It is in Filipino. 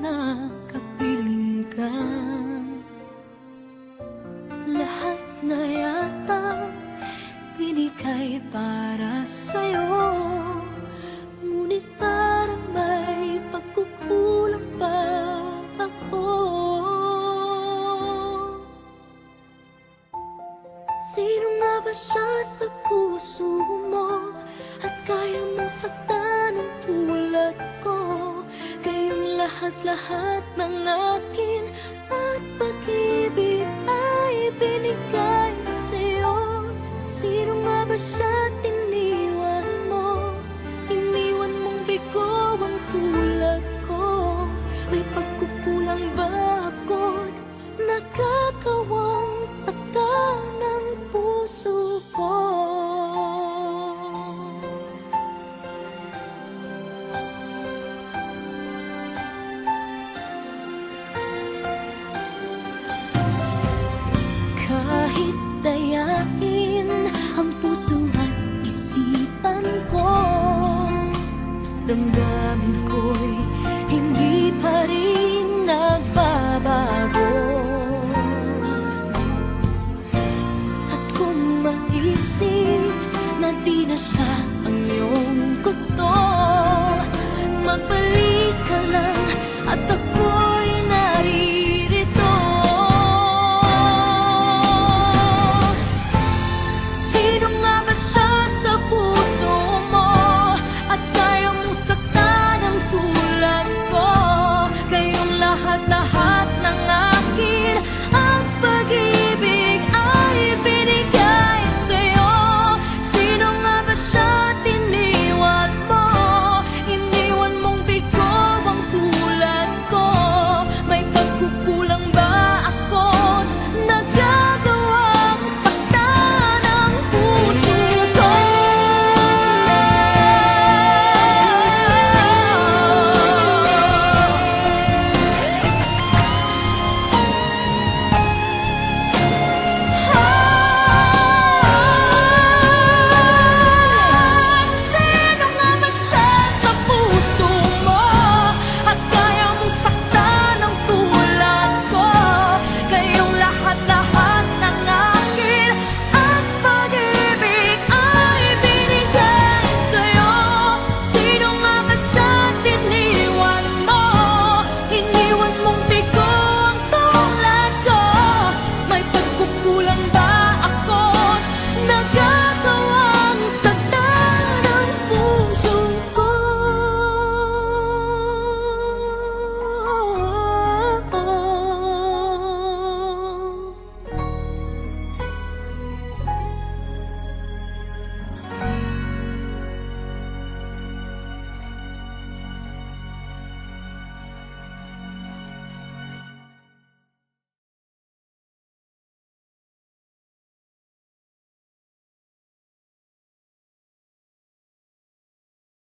nakapiling ka. Lahat na yata binigay para sa'yo, ngunit parang may pagkukulang pa ako. Sino nga ba siya sa puso mo at kaya mong saktan ng tulad ko? Kayong lahat-lahat ng akin at pag-ibig ay binigay sa'yo. Sino nga ba siya tiniwan mo? Iniwan mong bigo ang tulad ko. May pagkukulang ba ako't nakakawang saktan ng puso ko? Kahit dayain ang puso at isipan ko, damdamin ko'y hindi